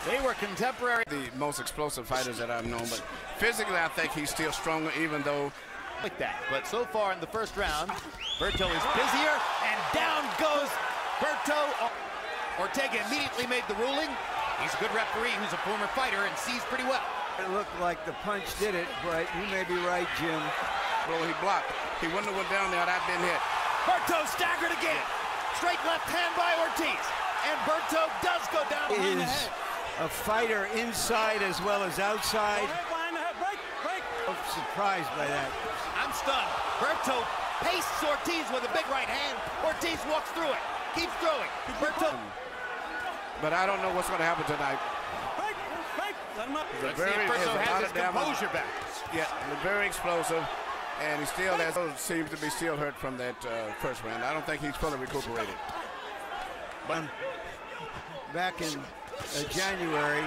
They were contemporary. The most explosive fighters that I've known, but physically I think he's still stronger, even though like that. But so far in the first round, Berto is busier, and down goes Berto. Ortega immediately made the ruling. He's a good referee who's a former fighter and sees pretty well. It looked like the punch did it, but you may be right, Jim. well, he blocked. He wouldn't have went down there had I been hit. Berto staggered again. Straight left hand by Ortiz. And Berto does go down behind the head. A fighter inside as well as outside. I'm surprised by that. I'm stunned. Berto pastes Ortiz with a big right hand. Ortiz walks through it. Keeps throwing. Berto. But I don't know what's going to happen tonight. Let's see if Berto has his composure back. Yeah, very explosive. And he still has, seems to be still hurt from that first round. I don't think he's fully recuperated. But back in January,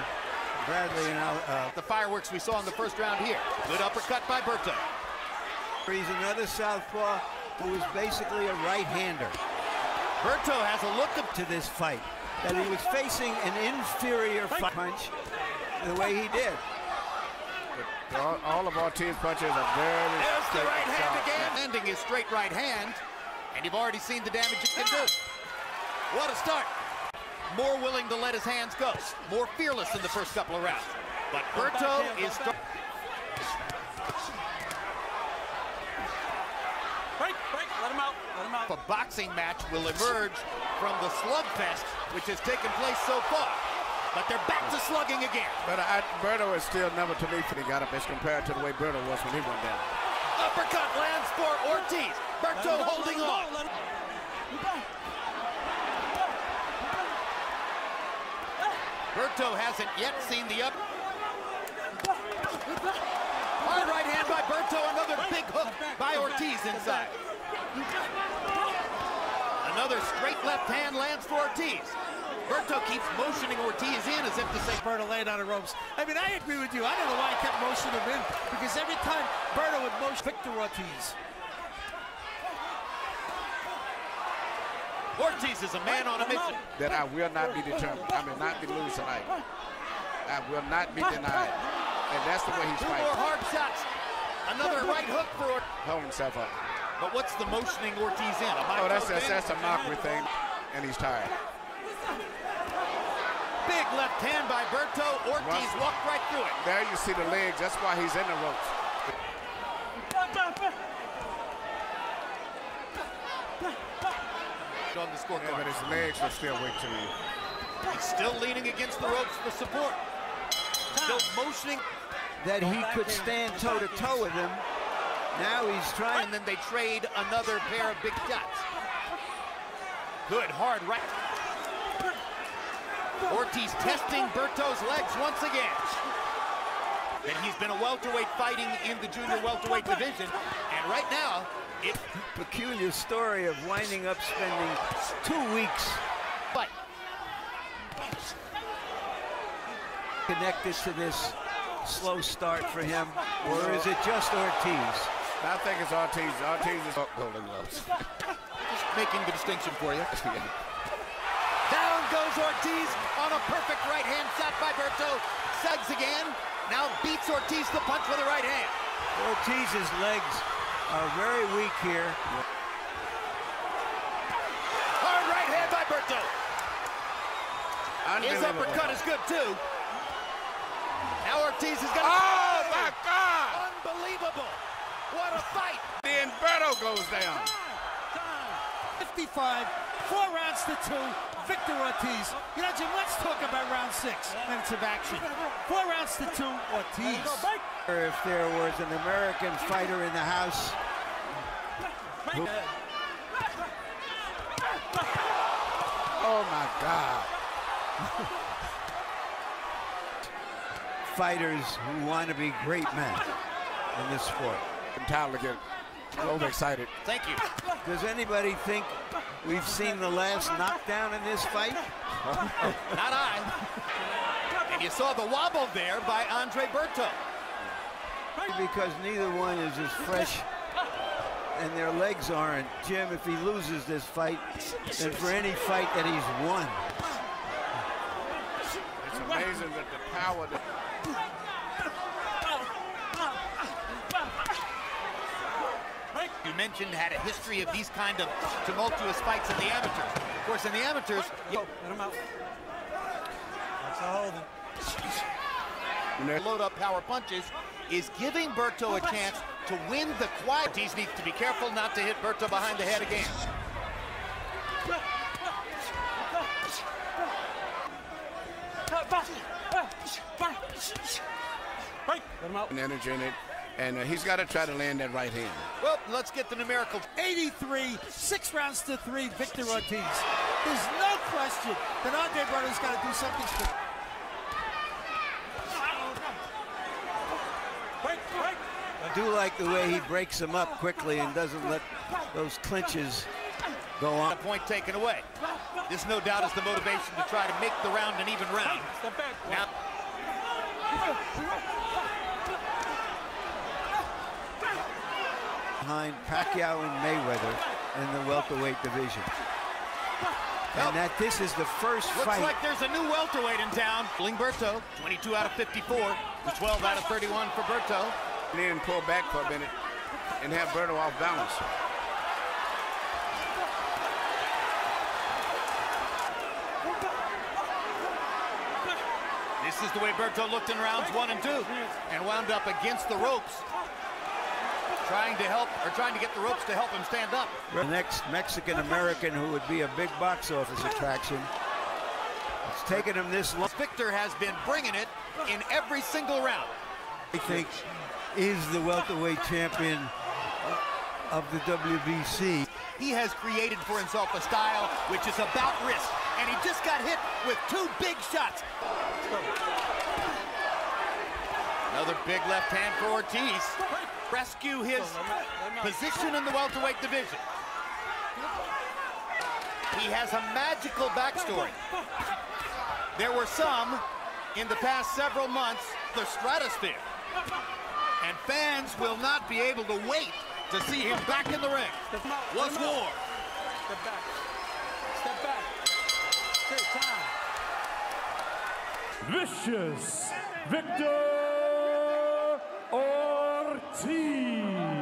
Bradley and the fireworks we saw in the first round here. Good uppercut by Berto. He's another southpaw who is basically a right-hander. Berto has a look to this fight that he was facing an inferior punch the way he did. All of Ortiz's punches are very There's the right hand again. Landing his straight right hand, and you've already seen the damage it can do. What a start. More willing to let his hands go. More fearless in the first couple of rounds. But Berto is... Let him out. A boxing match will emerge from the slugfest, which has taken place so far. But they're back to slugging again. But Berto is still number to me when he got up as compared to the way Berto was when he went down. Uppercut lands for Ortiz. Berto holding on. Berto hasn't yet seen the up. Hard right hand by Berto. Another big hook by Ortiz inside. Another straight left hand lands for Ortiz. Berto keeps motioning Ortiz in as if to say Berto laid on the ropes. I mean, I agree with you. I don't know why he kept motioning him in, because every time Berto would motion Victor Ortiz. Ortiz is a man on a mission. That I will not be determined. I will not be lose tonight. I will not be denied. And that's the way he's Two fighting. more hard shots. Another right hook for Ortiz. Hold himself up. But what's the motioning Ortiz in? Oh, that's a mockery thing, and he's tired. Big left hand by Berto. Ortiz walked right through it. There you see the legs. That's why he's in the ropes. On the scorecard. Yeah, but his legs are still weak to me. He's still leaning against the ropes for support. Still motioning. That he could stand toe-to-toe with him. Now he's trying. And then they trade another pair of big shots. Good, hard right. Ortiz testing Berto's legs once again. And he's been a welterweight fighting in the junior welterweight division. And right now, it's a peculiar story of winding up spending 2 weeks fight. Connected to this slow start for him, or is it just Ortiz? I think it's Ortiz. Ortiz is golden gloves. Just making the distinction for you. Down goes Ortiz on a perfect right hand shot by Berto. Sugs again. Now beats Ortiz to punch with a right hand. Ortiz's legs are very weak here. Hard right hand by Berto. His uppercut is good too. Now Ortiz is going to... Oh my God! Unbelievable. What a fight. Then Berto goes down. 55, 4 rounds to 2. Victor Ortiz. You know, Jim, let's talk about round 6 minutes of action. 4 rounds to 2, Ortiz. If there was an American fighter in the house. Oh my God. Fighters who want to be great men in this sport. I'm tired of getting overexcited. Thank you. Does anybody think we've seen the last knockdown in this fight? Not I. And you saw the wobble there by Andre Berto. Because neither one is as fresh and their legs aren't. Jim, if he loses this fight, then for any fight that he's won, amazing that the power that you mentioned had a history of these kind of tumultuous fights in the amateurs. Of course, in the amateurs, Let him out. That's a holding. load up power punches is giving Berto a chance to win the quiet. Ortiz needs to be careful not to hit Berto behind the head again. and energy in it, and he's got to try to land that right hand. Well, let's get the numerical. 83, 6 rounds to 3, Victor Ortiz. There's no question that Andre Berto's got to do something special. I do like the way he breaks them up quickly and doesn't let those clinches go on. A point taken away. This, no doubt, is the motivation to try to make the round an even round. Now, behind Pacquiao and Mayweather in the welterweight division. And that this is the first looks fight. like there's a new welterweight in town. Berto, 22 out of 54, to 12 out of 31 for Berto. And then pull back for a minute and have Berto off balance. This is the way Berto looked in rounds 1 and 2 and wound up against the ropes, trying to get the ropes to help him stand up. The next Mexican-American who would be a big box office attraction. It's taken him this long. Victor has been bringing it in every single round. I think is the welterweight champion of the WBC. He has created for himself a style which is about risk, and he just got hit with 2 big shots. Another big left hand for Ortiz. Rescue his position in the welterweight division. He has a magical backstory. There were some in the past several months, the stratosphere. And fans will not be able to wait to see him back in the ring. What's war? Step back. Step back. Take time. Vicious Victor Ortiz.